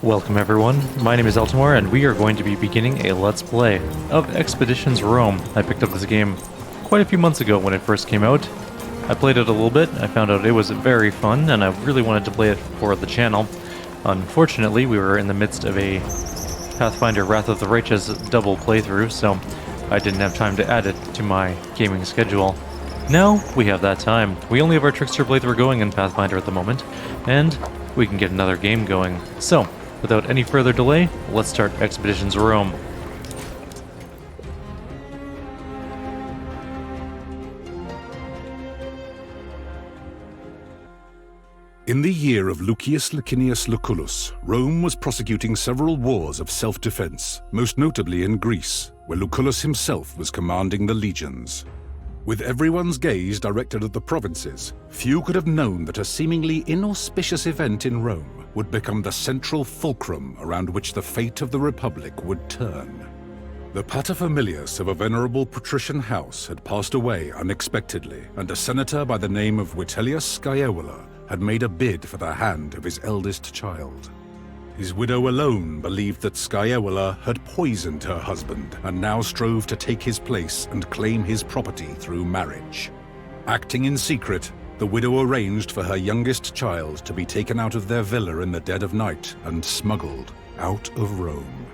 Welcome everyone, my name is Eltimar and we are going to be beginning a Let's Play of Expeditions Rome. I picked up this game quite a few months ago when it first came out. I played it a little bit, I found out it was very fun and I really wanted to play it for the channel. Unfortunately, we were in the midst of a Pathfinder Wrath of the Righteous double playthrough, so I didn't have time to add it to my gaming schedule. Now we have that time. We only have our Trickster playthrough going in Pathfinder at the moment, and we can get another game going. So, without any further delay, let's start Expeditions Rome. In the year of Lucius Licinius Lucullus, Rome was prosecuting several wars of self-defense, most notably in Greece, where Lucullus himself was commanding the legions. With everyone's gaze directed at the provinces, few could have known that a seemingly inauspicious event in Rome would become the central fulcrum around which the fate of the Republic would turn. The paterfamilias of a venerable patrician house had passed away unexpectedly, and a senator by the name of Vitellius Scaevola had made a bid for the hand of his eldest child. His widow alone believed that Scaevola had poisoned her husband and now strove to take his place and claim his property through marriage. Acting in secret, the widow arranged for her youngest child to be taken out of their villa in the dead of night and smuggled out of Rome.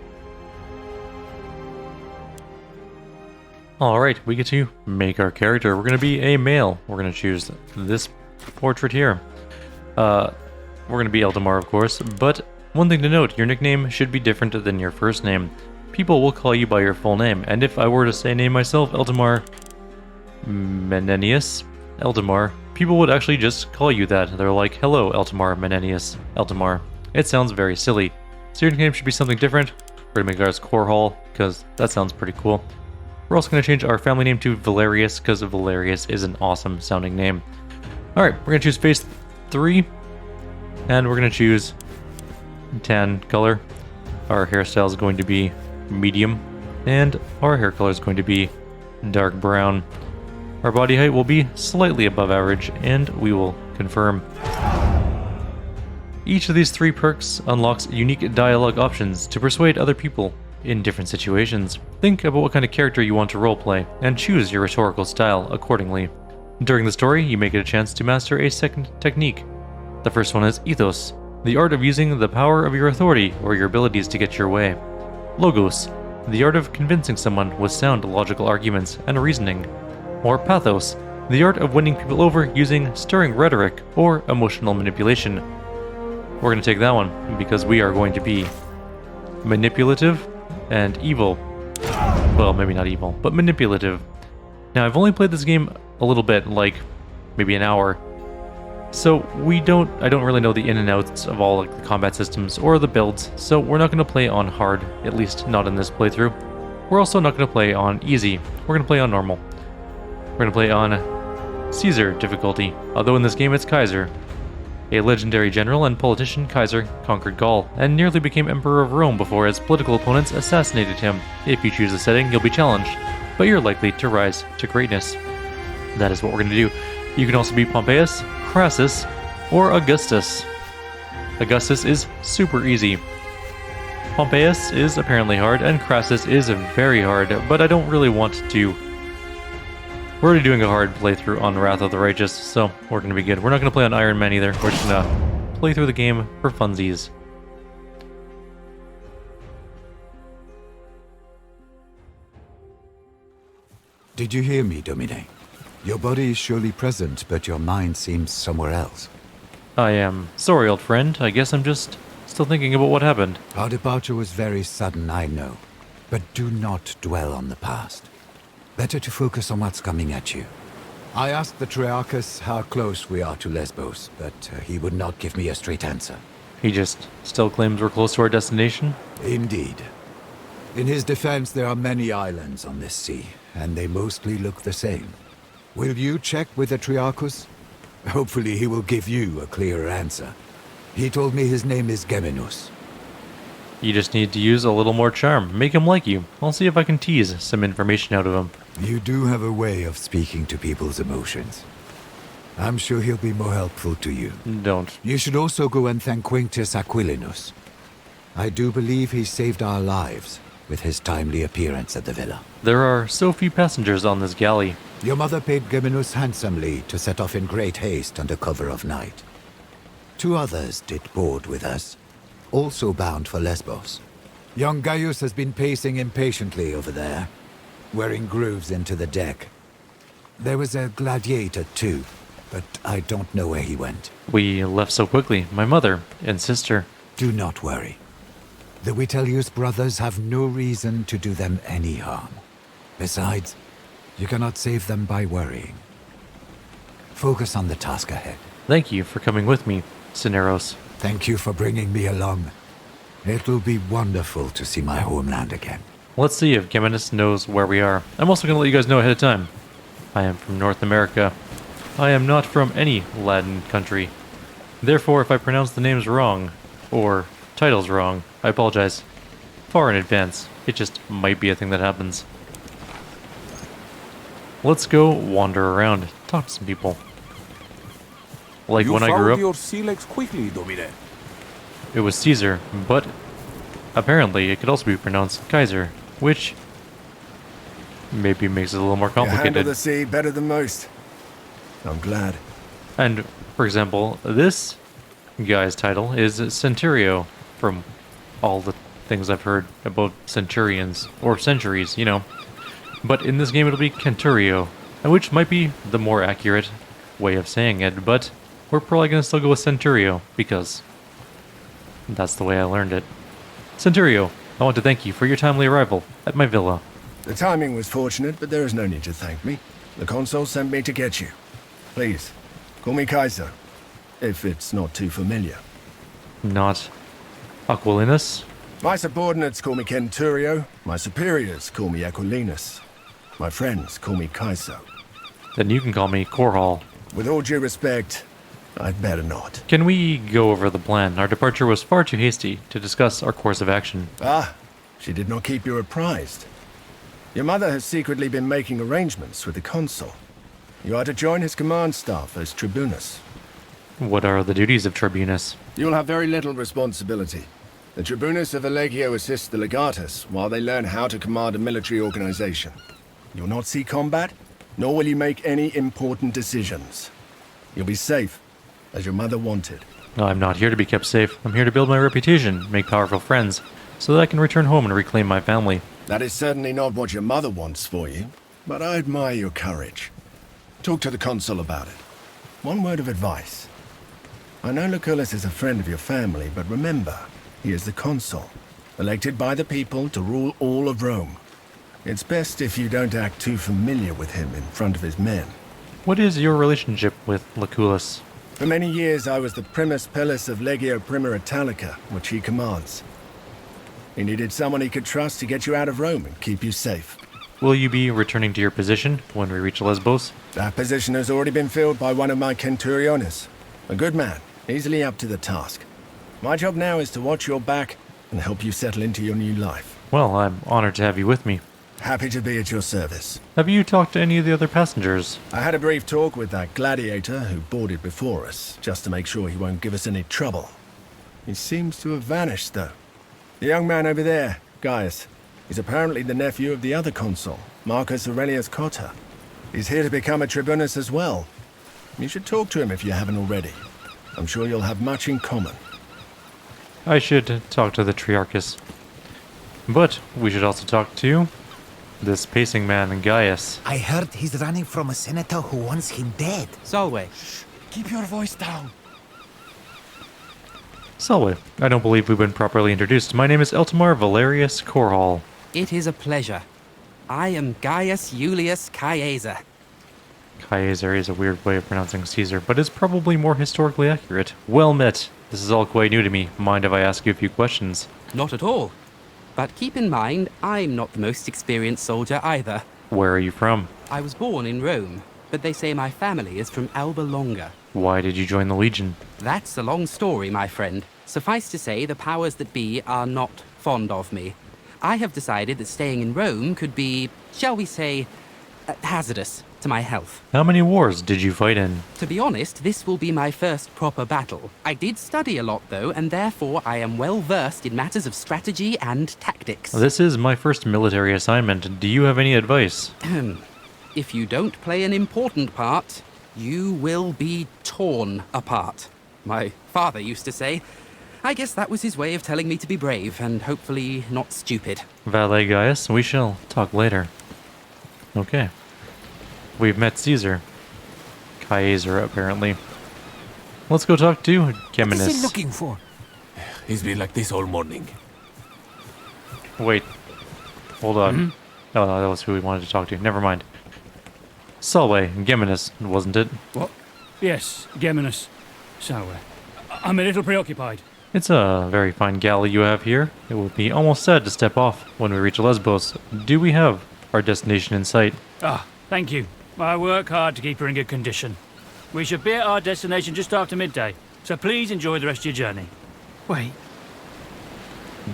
Alright, we get to make our character. We're going to be a male. We're going to choose this portrait here. We're going to be Eltimar, of course, but one thing to note, your nickname should be different than your first name. People will call you by your full name, and if I were to say name myself Eltimar Menenius Eltimar, people would actually just call you that. They're like, hello Eltimar Menenius Eltimar. It sounds very silly. So your nickname should be something different. We're going to make ours Korhal, because that sounds pretty cool. We're also going to change our family name to Valerius, because Valerius is an awesome sounding name. Alright, we're going to choose phase 3, and we're going to choose tan color. Our hairstyle is going to be medium, and our hair color is going to be dark brown. Our body height will be slightly above average, and we will confirm. Each of these 3 perks unlocks unique dialogue options to persuade other people in different situations. Think about what kind of character you want to roleplay, and choose your rhetorical style accordingly. During the story, you may get a chance to master a second technique. The first one is Ethos, the art of using the power of your authority or your abilities to get your way. Logos, the art of convincing someone with sound logical arguments and reasoning. Or Pathos, the art of winning people over using stirring rhetoric or emotional manipulation. We're going to take that one because we are going to be manipulative and evil. Well, maybe not evil, but manipulative. Now, I've only played this game a little bit, like maybe an hour. So I don't really know the in and outs of all like the combat systems or the builds, so we're not going to play on hard, at least not in this playthrough. We're also not going to play on easy, we're going to play on normal. We're going to play on Caesar difficulty, although in this game it's Kaiser. A legendary general and politician, Kaiser conquered Gaul and nearly became Emperor of Rome before his political opponents assassinated him. If you choose the setting, you'll be challenged, but you're likely to rise to greatness. That is what we're going to do. You can also be Pompeius, Crassus, or Augustus. Augustus is super easy. Pompeius is apparently hard, and Crassus is very hard, but I don't really want to. We're already doing a hard playthrough on Wrath of the Righteous, so we're going to be good. We're not going to play on Iron Man either. We're just going to play through the game for funsies. Did you hear me, Domine? Your body is surely present, but your mind seems somewhere else. I am sorry, old friend. I guess I'm just still thinking about what happened. Our departure was very sudden, I know. But do not dwell on the past. Better to focus on what's coming at you. I asked the Triarchus how close we are to Lesbos, but he would not give me a straight answer. He just still claims we're close to our destination? Indeed. In his defense, there are many islands on this sea, and they mostly look the same. Will you check with the Triarchus? Hopefully he will give you a clearer answer. He told me his name is Geminus. You just need to use a little more charm. Make him like you. I'll see if I can tease some information out of him. You do have a way of speaking to people's emotions. I'm sure he'll be more helpful to you. Don't. You should also go and thank Quintus Aquilinus. I do believe he saved our lives with his timely appearance at the villa. There are so few passengers on this galley. Your mother paid Geminus handsomely to set off in great haste under cover of night. 2 others did board with us, also bound for Lesbos. Young Gaius has been pacing impatiently over there, wearing grooves into the deck. There was a gladiator too, but I don't know where he went. We left so quickly, my mother and sister. Do not worry. The Vitellius brothers have no reason to do them any harm. Besides, you cannot save them by worrying. Focus on the task ahead. Thank you for coming with me, Cineros. Thank you for bringing me along. It will be wonderful to see my homeland again. Let's see if Geminus knows where we are. I'm also going to let you guys know ahead of time. I am from North America. I am not from any Latin country. Therefore, if I pronounce the names wrong, or titles wrong, I apologize far in advance. It just might be a thing that happens. Let's go wander around, talk to some people. Like when I grew up, your sea legs quickly, Domine. it was Caesar, but apparently it could also be pronounced Kaiser, which maybe makes it a little more You handle complicated. the sea better than most. I'm glad. And, for example, this guy's title is Centurio, from all the things I've heard about centurions, or centuries, you know. But in this game it'll be Centurio, which might be the more accurate way of saying it, but we're probably going to still go with Centurio, because that's the way I learned it. Centurio, I want to thank you for your timely arrival at my villa. The timing was fortunate, but there is no need to thank me. The consul sent me to get you. Please, call me Kaiser, if it's not too familiar. Not Aquilinus? My subordinates call me Centurio, my superiors call me Aquilinus. My friends call me Kaiser. Then you can call me Korhal. With all due respect, I'd better not. Can we go over the plan? Our departure was far too hasty to discuss our course of action. Ah, she did not keep you apprised. Your mother has secretly been making arrangements with the consul. You are to join his command staff as tribunus. What are the duties of Tribunus? You'll have very little responsibility. The tribunus of a legio assists the legatus while they learn how to command a military organization. You'll not see combat, nor will you make any important decisions. You'll be safe, as your mother wanted. No, I'm not here to be kept safe. I'm here to build my reputation, make powerful friends, so that I can return home and reclaim my family. That is certainly not what your mother wants for you, but I admire your courage. Talk to the consul about it. One word of advice. I know Lucullus is a friend of your family, but remember, he is the consul, elected by the people to rule all of Rome. It's best if you don't act too familiar with him in front of his men. What is your relationship with Lucullus? For many years I was the primus pillis of Legio Prima Italica, which he commands. He needed someone he could trust to get you out of Rome and keep you safe. Will you be returning to your position when we reach Lesbos? That position has already been filled by one of my centuriones. A good man, easily up to the task. My job now is to watch your back and help you settle into your new life. Well, I'm honored to have you with me. Happy to be at your service. Have you talked to any of the other passengers? I had a brief talk with that gladiator who boarded before us, just to make sure he won't give us any trouble. He seems to have vanished, though. The young man over there, Gaius, is apparently the nephew of the other consul, Marcus Aurelius Cotta. He's here to become a tribunus as well. You should talk to him if you haven't already. I'm sure you'll have much in common. I should talk to the Triarchus. But we should also talk to this pacing man, Gaius. I heard he's running from a senator who wants him dead. Solway, keep your voice down. Solway, I don't believe we've been properly introduced. My name is Eltimar Valerius Korhal. It is a pleasure. I am Gaius Julius Caesar. Caesar is a weird way of pronouncing Caesar, but is probably more historically accurate. Well met. This is all quite new to me. Mind if I ask you a few questions? Not at all. But keep in mind, I'm not the most experienced soldier either. Where are you from? I was born in Rome, but they say my family is from Alba Longa. Why did you join the Legion? That's a long story, my friend. Suffice to say, the powers that be are not fond of me. I have decided that staying in Rome could be, shall we say, hazardous. to my health. How many wars did you fight in? To be honest, this will be my first proper battle. I did study a lot though, and therefore I am well versed in matters of strategy and tactics. This is my first military assignment. Do you have any advice? If you don't play an important part, you will be torn apart. My father used to say. I guess that was his way of telling me to be brave and hopefully not stupid. Valet Gaius, we shall talk later. Okay. We've met Caesar. Kaiser, apparently. Let's go talk to What is he Geminus. looking for? He's been like this all morning. Wait. Hold on. Oh, no, that was who we wanted to talk to. Never mind. Solway, Geminus, wasn't it? What? Yes, Geminus. So, I'm a little preoccupied. It's a very fine galley you have here. It will be almost sad to step off when we reach Lesbos. Do we have our destination in sight? Ah, thank you. I work hard to keep her in good condition. We should be at our destination just after midday, so please enjoy the rest of your journey. Wait.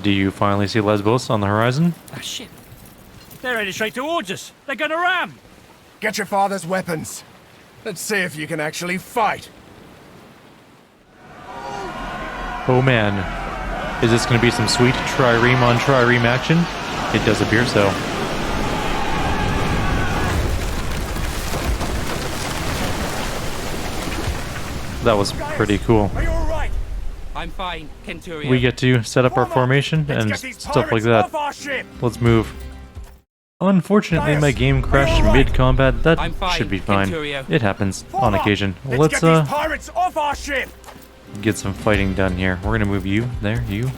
Do you finally see Lesbos on the horizon? Ah, shit. They're headed straight towards us. They're gonna ram! Get your father's weapons. Let's see if you can actually fight. Oh man. Is this going to be some sweet trireme on trireme action? It does appear so. That was pretty cool. Are you alright? I'm fine, Kyrieru. We get to set up our formation and stuff like that. Let's move. Unfortunately, my game crashed mid-combat. That I'm fine, should be fine. Kyrieru. It happens on occasion. Let's pirates off our ship. get some fighting done here. We're gonna move you there, you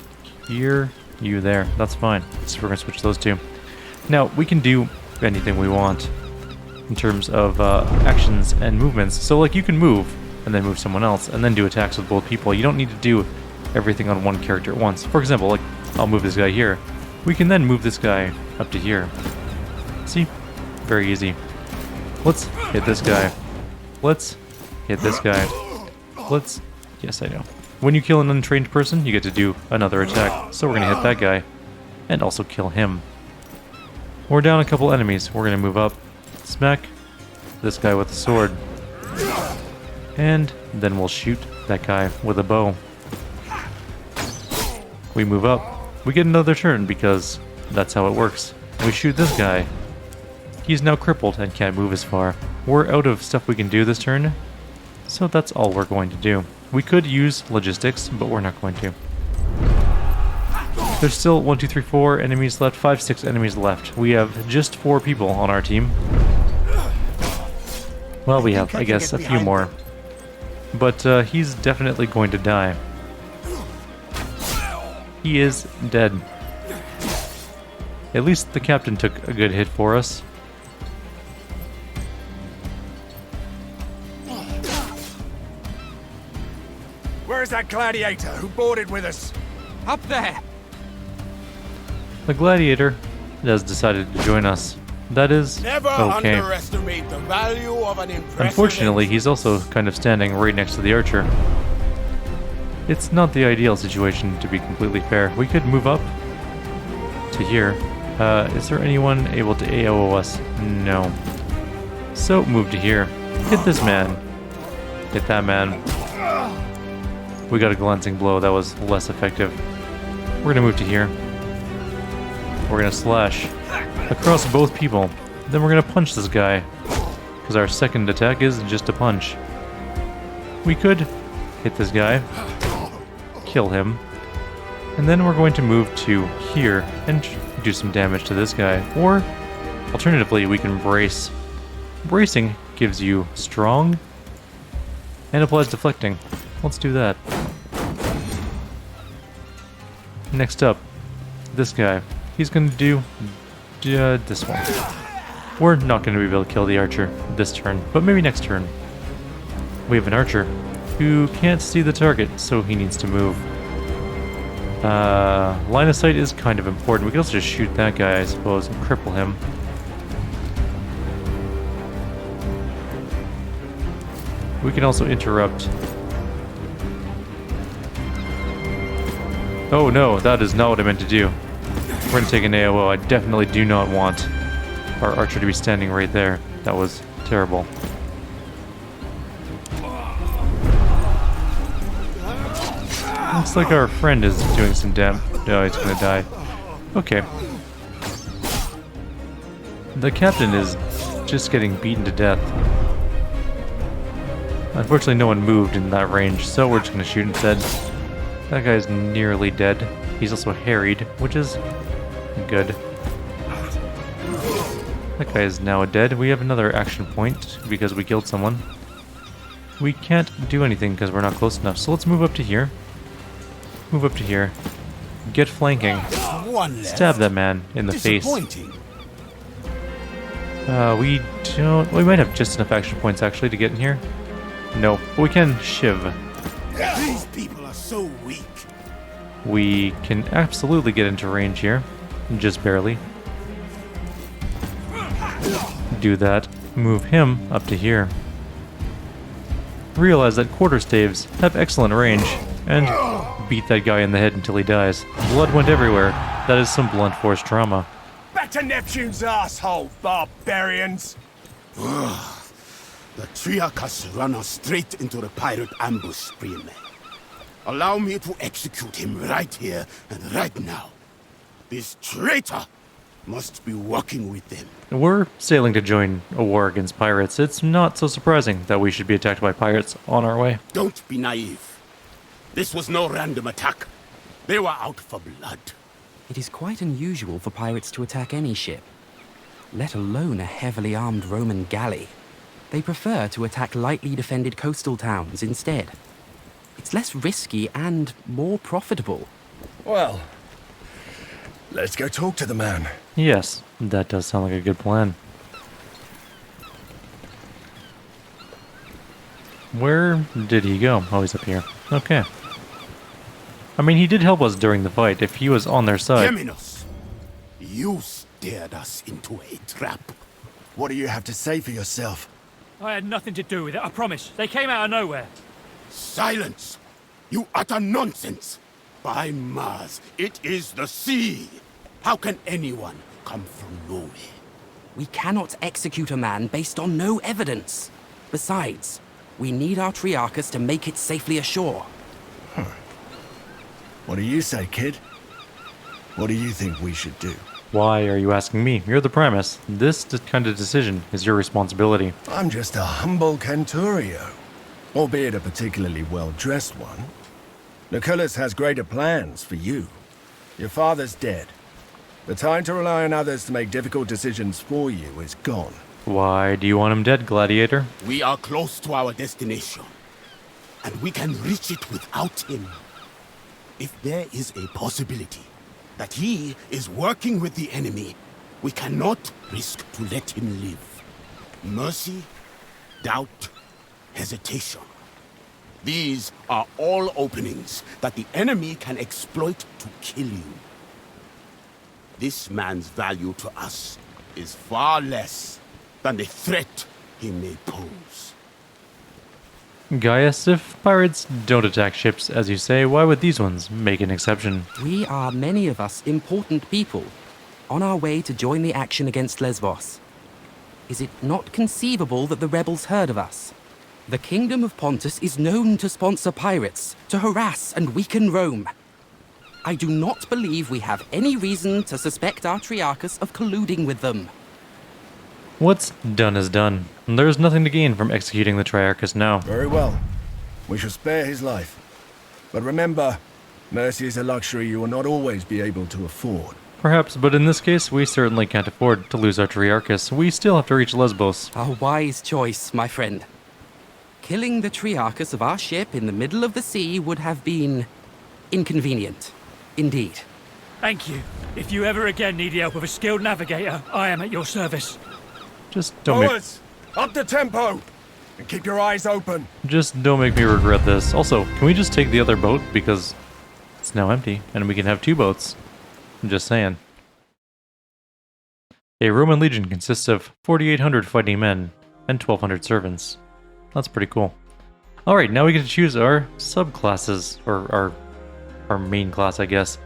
here, you there. That's fine. So we're gonna switch those two. Now we can do anything we want in terms of actions and movements. So like you can move and then move someone else and then do attacks with both people. You don't need to do everything on one character at once. For example, like I'll move this guy here. We can then move this guy up to here. See? Very easy. Let's hit this guy. Let's hit this guy. Let's... Yes, I know. When you kill an untrained person, you get to do another attack. So we're going to hit that guy. And also kill him. We're down a couple enemies. We're going to move up. Smack this guy with a sword. And then we'll shoot that guy with a bow. We move up. We get another turn because that's how it works. We shoot this guy. He's now crippled and can't move as far. We're out of stuff we can do this turn, so that's all we're going to do. We could use logistics, but we're not going to. There's still 1, 2, 3, 4 enemies left, 5, 6 enemies left. We have just 4 people on our team. Well, we have, I guess, a few more. But he's definitely going to die. He is dead. At least the captain took a good hit for us. Where's that gladiator who boarded with us? Up there! The gladiator has decided to join us. That is Never okay. underestimate the value of an impressive... Unfortunately, he's also kind of standing right next to the archer. It's not the ideal situation, to be completely fair. We could move up to here. Is there anyone able to AOO us? No. So, move to here. Hit this man. Hit that man. We got a glancing blow. That was less effective. We're gonna move to here. We're gonna slash across both people. Then we're gonna punch this guy, because our second attack is just a punch. We could hit this guy, kill him, and then we're going to move to here and do some damage to this guy. Or, alternatively, we can brace. Bracing gives you strong and applies deflecting. Let's do that. Next up, this guy. He's gonna do this one. We're not gonna be able to kill the archer this turn, but maybe next turn. We have an archer who can't see the target, so he needs to move. Line of sight is kind of important. We can also just shoot that guy, I suppose, and cripple him. We can also interrupt. Oh no, that is not what I meant to do. We're gonna take an AOO. I definitely do not want our archer to be standing right there. That was Terrible. Looks like our friend is doing some damage. No, he's gonna die. Okay. The captain is just getting beaten to death. Unfortunately, no one moved in that range, so we're just gonna shoot instead. That guy's nearly dead. He's also harried, which is good. That guy is now dead. We have another action point because we killed someone. We can't do anything because we're not close enough, so let's move up to here. Move up to here. Get flanking. Stab that man in the face. We don't... We might have just enough action points actually to get in here. No, but we can shiv. These people are so weak. We can absolutely get into range here. Just barely. Do that. Move him up to here. Realize that quarterstaves have excellent range, and beat that guy in the head until he dies. Blood went everywhere. That is some blunt force trauma. Back to Neptune's asshole, barbarians! The Triarchus run us straight into the pirate ambush stream. Allow me to execute him right here and right now. This traitor must be working with them. We're sailing to join a war against pirates. It's not so surprising that we should be attacked by pirates on our way. Don't be naive. This was no random attack. They were out for blood. It is quite unusual for pirates to attack any ship, let alone a heavily armed Roman galley. They prefer to attack lightly defended coastal towns instead. It's less risky and more profitable. Well, let's go talk to the man. Yes, that does sound like a good plan. Where did he go? Oh, he's up here. Okay. I mean, he did help us during the fight. If he was on their side... Geminos, you steered us into a trap. What do you have to say for yourself? I had nothing to do with it, I promise. They came out of nowhere. Silence! You utter nonsense! By Mars, it is the sea! How can anyone come from nowhere? We cannot execute a man based on no evidence. Besides, we need our Triarchus to make it safely ashore. What do you say, kid? What do you think we should do? Why are you asking me? You're the Primus. This kind of decision is your responsibility. I'm just a humble Canturio, albeit a particularly well-dressed one. Lucullus has greater plans for you. Your father's dead. The time to rely on others to make difficult decisions for you is gone. Why do you want him dead, Gladiator? We are close to our destination, and we can reach it without him. If there is a possibility that he is working with the enemy, we cannot risk to let him live. Mercy, doubt, hesitation. These are all openings that the enemy can exploit to kill you. This man's value to us is far less than the threat he may pose. Gaius, if pirates don't attack ships, as you say, why would these ones make an exception? We are, many of us, important people, on our way to join the action against Lesbos. Is it not conceivable that the rebels heard of us? The Kingdom of Pontus is known to sponsor pirates, to harass and weaken Rome. I do not believe we have any reason to suspect our Triarchus of colluding with them. What's done is done. There's nothing to gain from executing the Triarchus now. Very well. We shall spare his life. But remember, mercy is a luxury you will not always be able to afford. Perhaps, but in this case, we certainly can't afford to lose our Triarchus. We still have to reach Lesbos. A wise choice, my friend. Killing the Triarchus of our ship in the middle of the sea would have been inconvenient. Indeed. Thank you. If you ever again need the help of a skilled navigator, I am at your service. Just don't make... Rowers, up the tempo! And keep your eyes open. Just don't make me regret this. Also, can we just take the other boat? Because it's now empty, and we can have two boats. I'm just saying. A Roman legion consists of 4,800 fighting men and 1,200 servants. That's pretty cool. Alright, now we get to choose our subclasses, or our main class, I guess.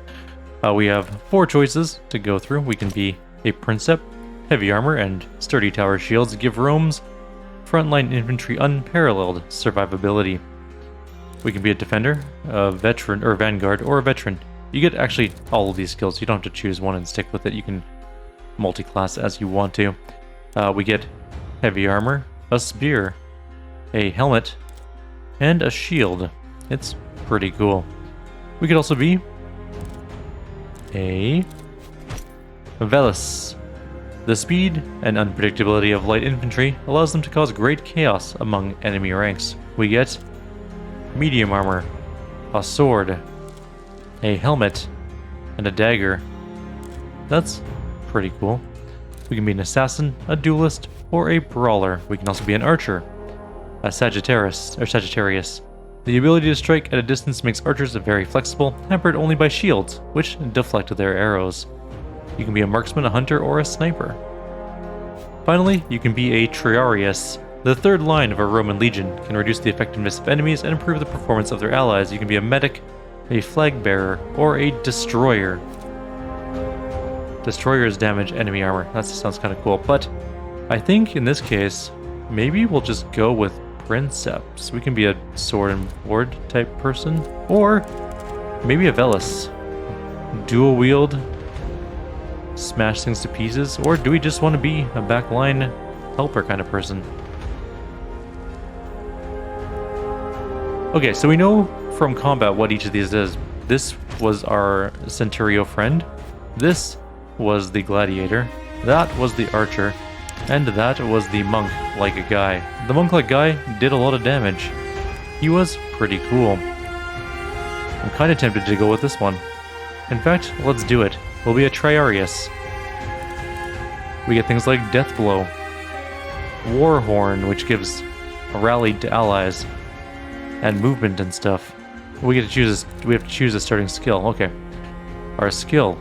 We have 4 choices to go through. We can be a princeps. Heavy armor and sturdy tower shields give Rome's frontline infantry unparalleled survivability. We can be a defender, a veteran, or vanguard, or a veteran. You get actually all of these skills. You don't have to choose one and stick with it. You can multi-class as you want to. We get heavy armor, a spear, a helmet, and a shield. It's pretty cool. We could also be a Velis. The speed and unpredictability of light infantry allows them to cause great chaos among enemy ranks. We get medium armor, a sword, a helmet, and a dagger. That's pretty cool. We can be an assassin, a duelist, or a brawler. We can also be an archer, a Sagittarius. The ability to strike at a distance makes archers very flexible, hampered only by shields, which deflect their arrows. You can be a marksman, a hunter, or a sniper. Finally, you can be a Triarius. The third line of a Roman legion can reduce the effectiveness of enemies and improve the performance of their allies. You can be a medic, a flag bearer, or a destroyer. Destroyers damage enemy armor. That sounds kind of cool, but I think in this case, maybe we'll just go with Princeps. We can be a sword and board type person, or maybe a Velis. Dual wield, smash things to pieces, or do we just want to be a backline helper kind of person? Okay, so we know from combat what each of these is. This was our Centurio friend. This was the gladiator. That was the archer. And that was the monk-like guy. The monk-like guy did a lot of damage. He was pretty cool. I'm kind of tempted to go with this one. In fact, let's do it. We'll be a Triarius. We get things like Death Blow, Warhorn, which gives a rally to allies, and movement and stuff. We have to choose a starting skill. Okay. Our skill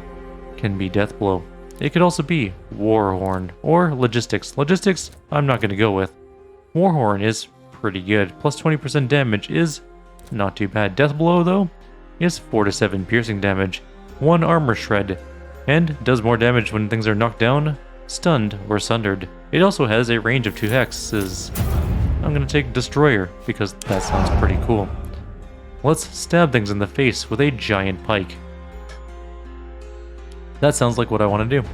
can be Death Blow. It could also be Warhorn or Logistics. Logistics, I'm not going to go with. Warhorn is pretty good. Plus 20% damage is not too bad. Death Blow, though, is 4 to 7 piercing damage, 1 armor shred, and does more damage when things are knocked down, stunned, or sundered. It also has a range of 2 hexes. I'm going to take Destroyer because that sounds pretty cool. Let's stab things in the face with a giant pike. That sounds like what I want to do.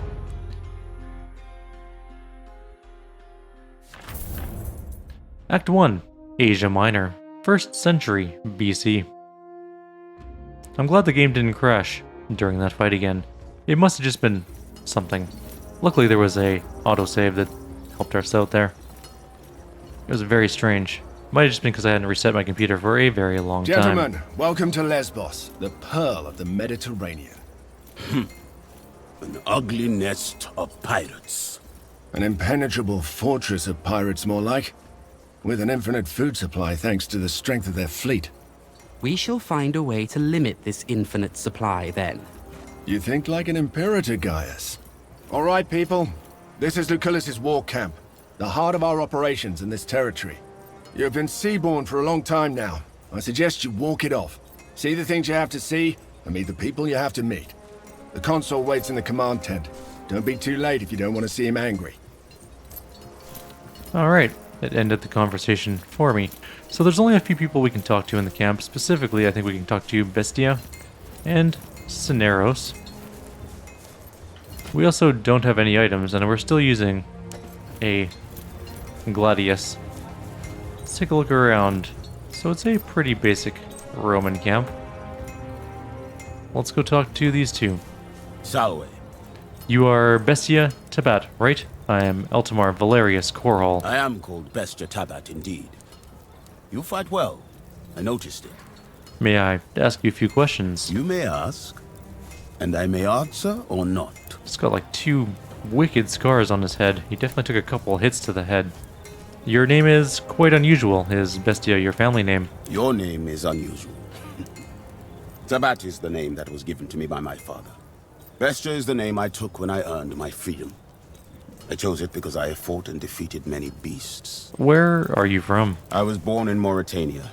Act 1. Asia Minor. 1st century BC. I'm glad the game didn't crash during that fight again. It must have just been something. Luckily there was a autosave that helped us out there. It was very strange. Might have just been because I hadn't reset my computer for a very long time. Gentlemen, welcome to Lesbos, the pearl of the Mediterranean. An ugly nest of pirates. An impenetrable fortress of pirates, more like. With an infinite food supply thanks to the strength of their fleet. We shall find a way to limit this infinite supply, then. You think like an imperator, Gaius. All right, people. This is Lucullus's war camp, the heart of our operations in this territory. You've been seaborne for a long time now. I suggest you walk it off. See the things you have to see, and meet the people you have to meet. The consul waits in the command tent. Don't be too late if you don't want to see him angry. Alright, it ended the conversation for me. So there's only a few people we can talk to in the camp. Specifically, I think we can talk to Bestia and Cineros. We also don't have any items, and we're still using a Gladius. Let's take a look around. So it's a pretty basic Roman camp. Let's go talk to these two. Salwe. You are Bestia Tabat, right? I am Eltimar Valerius Corhal. I am called Bestia Tabat indeed. You fight well. I noticed it. May I ask you a few questions? You may ask, and I may answer or not. He's got like 2 wicked scars on his head. He definitely took a couple hits to the head. Your name is quite unusual. Is Bestia your family name? Your name is unusual. Tabat is the name that was given to me by my father. Bestia is the name I took when I earned my freedom. I chose it because I have fought and defeated many beasts. Where are you from? I was born in Mauritania,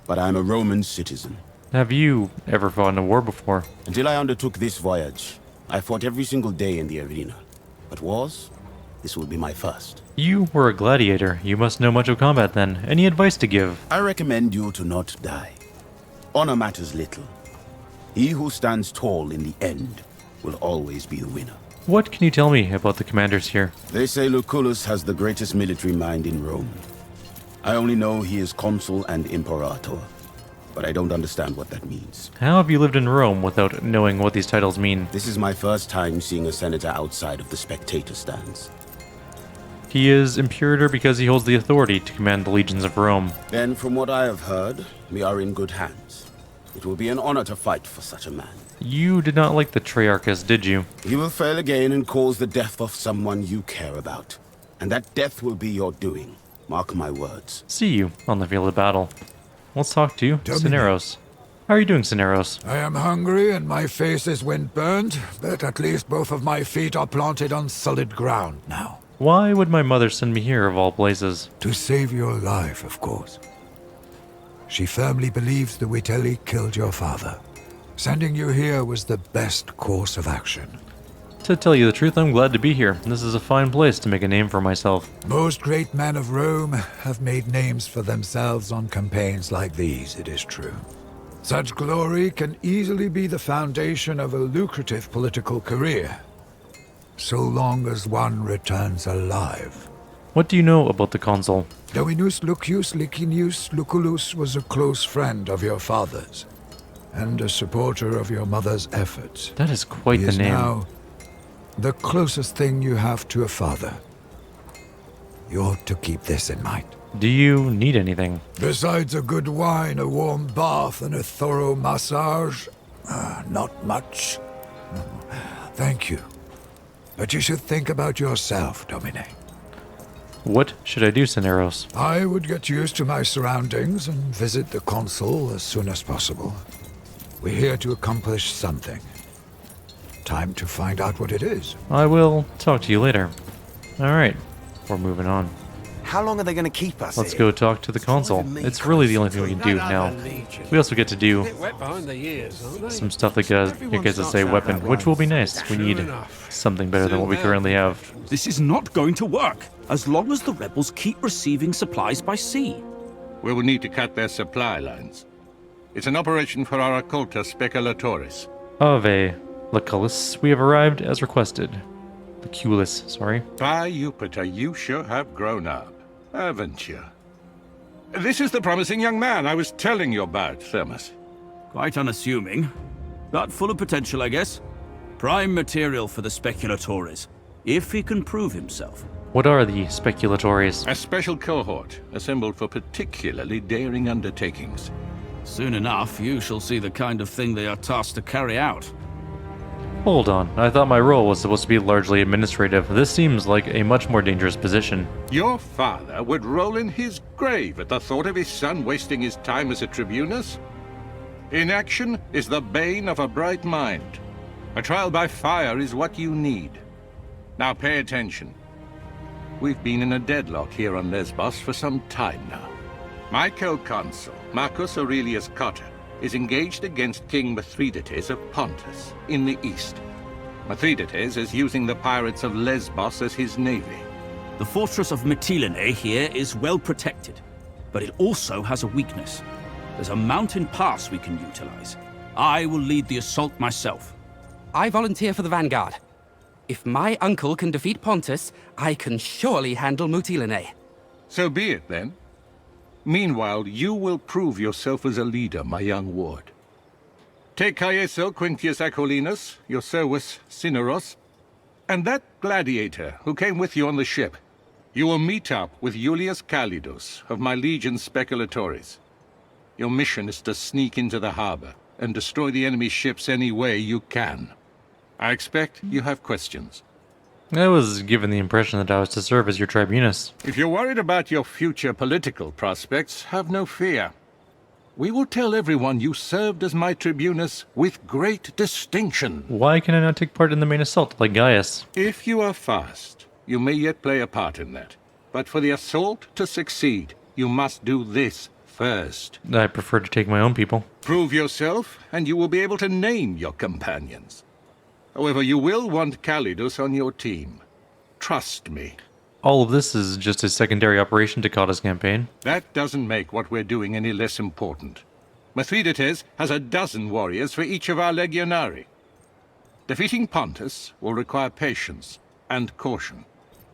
but I am a Roman citizen. Have you ever fought in a war before? Until I undertook this voyage, I fought every single day in the arena. But wars? This will be my first. You were a gladiator. You must know much of combat then. Any advice to give? I recommend you to not die. Honor matters little. He who stands tall in the end will always be the winner. What can you tell me about the commanders here? They say Lucullus has the greatest military mind in Rome. I only know he is consul and imperator, but I don't understand what that means. How have you lived in Rome without knowing what these titles mean? This is my first time seeing a senator outside of the spectator stands. He is imperator because he holds the authority to command the legions of Rome. Then, from what I have heard, we are in good hands. It will be an honor to fight for such a man. You did not like the Triarchus, did you? He will fail again and cause the death of someone you care about. And that death will be your doing. Mark my words. See you on the field of battle. Let's talk to Dominic. Cineros. How are you doing, Cineros? I am hungry and my face is wind-burned, but at least both of my feet are planted on solid ground now. Why would my mother send me here of all places? To save your life, of course. She firmly believes the Witelli killed your father. Sending you here was the best course of action. To tell you the truth, I'm glad to be here. This is a fine place to make a name for myself. Most great men of Rome have made names for themselves on campaigns like these, it is true. Such glory can easily be the foundation of a lucrative political career, so long as one returns alive. What do you know about the consul? Dominus Lucius Licinius Lucullus was a close friend of your father's, and a supporter of your mother's efforts. That is quite He the is name. now the closest thing you have to a father. You ought to keep this in mind. Do you need anything? Besides a good wine, a warm bath, and a thorough massage, not much. Thank you. But you should think about yourself, Domine. What should I do, Cineros? I would get used to my surroundings and visit the consul as soon as possible. We're here to accomplish something. Time to find out what it is. I will talk to you later. Alright, we're moving on. How long are they going to keep us Let's here? go talk to the consul. It's really the only thing we can do now. We also get to do some stuff like you guys to say weapon, which will be nice. We need something better than what we currently have. This is not going to work, as long as the rebels keep receiving supplies by sea. We will need to cut their supply lines. It's an operation for our occulta speculatoris. Ave, Lucullus, we have arrived as requested. Lucullus, sorry. By Jupiter, you sure have grown up, haven't you? This is the promising young man I was telling you about, Thermus. Quite unassuming, but full of potential, I guess. Prime material for the speculatories, if he can prove himself. What are the speculatories? A special cohort assembled for particularly daring undertakings. Soon enough, you shall see the kind of thing they are tasked to carry out. Hold on, I thought my role was supposed to be largely administrative. This seems like a much more dangerous position. Your father would roll in his grave at the thought of his son wasting his time as a tribunus. Inaction is the bane of a bright mind. A trial by fire is what you need. Now pay attention. We've been in a deadlock here on Lesbos for some time now. My co-consul, Marcus Aurelius Cotta, is engaged against King Mithridates of Pontus in the east. Mithridates is using the pirates of Lesbos as his navy. The fortress of Mytilene here is well protected, but it also has a weakness. There's a mountain pass we can utilize. I will lead the assault myself. I volunteer for the vanguard. If my uncle can defeat Pontus, I can surely handle Mytilene. So be it, then. Meanwhile, you will prove yourself as a leader, my young ward. Take Caeso Quintius Acollinus, your Servus Cineros, and that gladiator who came with you on the ship. You will meet up with Iulius Calidus of my legion Speculatoris. Your mission is to sneak into the harbor and destroy the enemy ships any way you can. I expect you have questions. I was given the impression that I was to serve as your tribunus. If you're worried about your future political prospects, have no fear. We will tell everyone you served as my tribunus with great distinction. Why can I not take part in the main assault like Gaius? If you are fast, you may yet play a part in that. But for the assault to succeed, you must do this first. I prefer to take my own people. Prove yourself, and you will be able to name your companions. However, you will want Calidus on your team. trust me. All of this is just a secondary operation to Kata's campaign. That doesn't make what we're doing any less important. Mithridates has a dozen warriors for each of our legionari. Defeating Pontus will require patience and caution.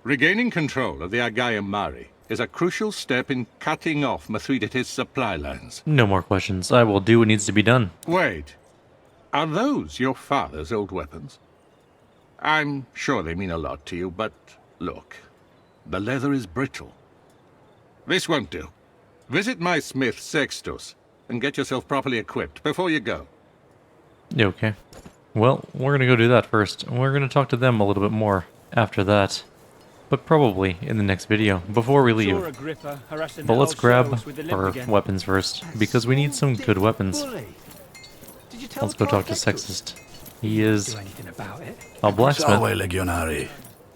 Regaining control of the Agaium Mari is a crucial step in cutting off Mithridates' supply lines. No more questions. I will do what needs to be done. Wait. Are those your father's old weapons? I'm sure they mean a lot to you, but look. The leather is brittle. This won't do. Visit my smith, Sextus, and get yourself properly equipped before you go. Okay. Well, we're going to go do that first. We're going to talk to them a little bit more after that. But probably in the next video, before we leave. But let's grab our weapons first, because we need some good weapons. Let's go talk to Sextus. He is a blacksmith. Salve, Legionari.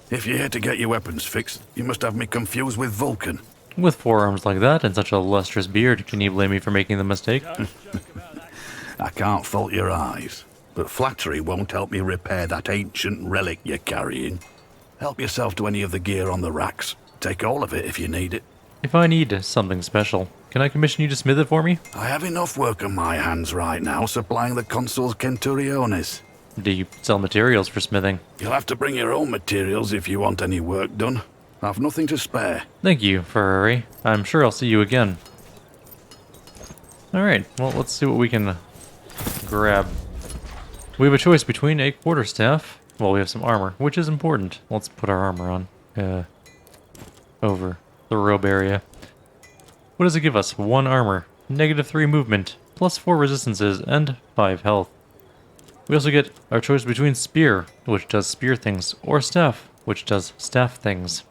If you're here to get your weapons fixed, you must have me confused with Vulcan. With forearms like that and such a lustrous beard, can you blame me for making the mistake? I can't fault your eyes, but flattery won't help me repair that ancient relic you're carrying. Help yourself to any of the gear on the racks. Take all of it if you need it. If I need something special, can I commission you to smith it for me? I have enough work on my hands right now supplying the consul's centuriones. Do you sell materials for smithing? You'll have to bring your own materials if you want any work done. I've nothing to spare. Thank you, Ferrari. I'm sure I'll see you again. Alright, well, let's see what we can grab. We have a choice between a quarterstaff. Well, we have some armor, which is important. Let's put our armor on. Over the robe area. What does it give us? 1 armor, -3 movement, +4 resistances, and 5 health. We also get our choice between spear, which does spear things, or staff, which does staff things.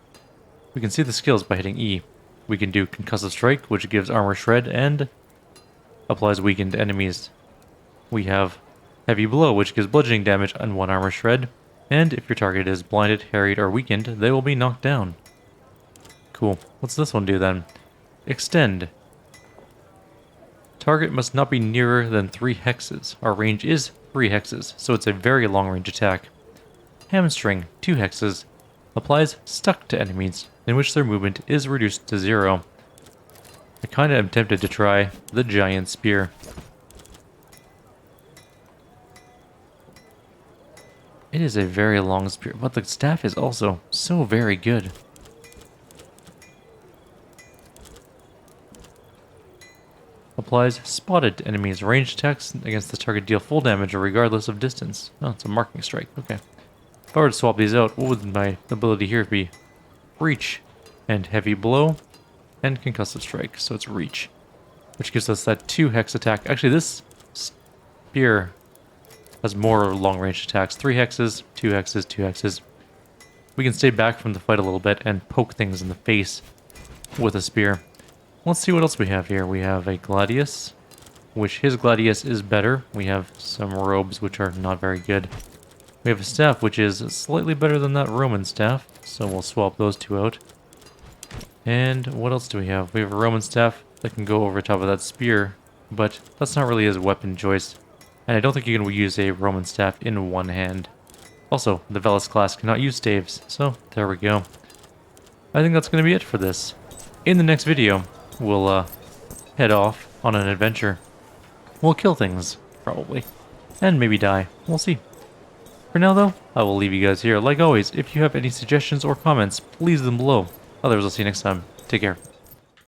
We can see the skills by hitting E. We can do concussive strike, which gives armor shred and applies weakened enemies. We have heavy blow, which gives bludgeoning damage and 1 armor shred. And if your target is blinded, harried, or weakened, they will be knocked down. Cool. What's this one do then? Extend. Target must not be nearer than 3 hexes. Our range is 3 hexes, so it's a very long range attack. Hamstring, 2 hexes. Applies stuck to enemies, in which their movement is reduced to 0. I kinda am tempted to try the giant spear. It is a very long spear, but the staff is also so very good. Applies spotted to enemies. Ranged attacks against the target deal full damage regardless of distance. Oh, it's a marking strike. Okay. If I were to swap these out, what would my ability here be? Reach and heavy blow and concussive strike. So it's reach, which gives us that 2 hex attack. Actually, this spear has more long range attacks. 3 hexes, 2 hexes, 2 hexes. We can stay back from the fight a little bit and poke things in the face with a spear. Let's see what else we have here. We have a gladius, which his gladius is better. We have some robes, which are not very good. We have a staff, which is slightly better than that Roman staff, so we'll swap those 2 out. And what else do we have? We have a Roman staff that can go over top of that spear, but that's not really his weapon choice. And I don't think you can use a Roman staff in 1 hand. Also, the Velis class cannot use staves, so there we go. I think that's going to be it for this. In the next video, we'll head off on an adventure. We'll kill things, probably. And maybe die. We'll see. For now, though, I will leave you guys here. Like always, if you have any suggestions or comments, please leave them below. Otherwise, I'll see you next time. Take care.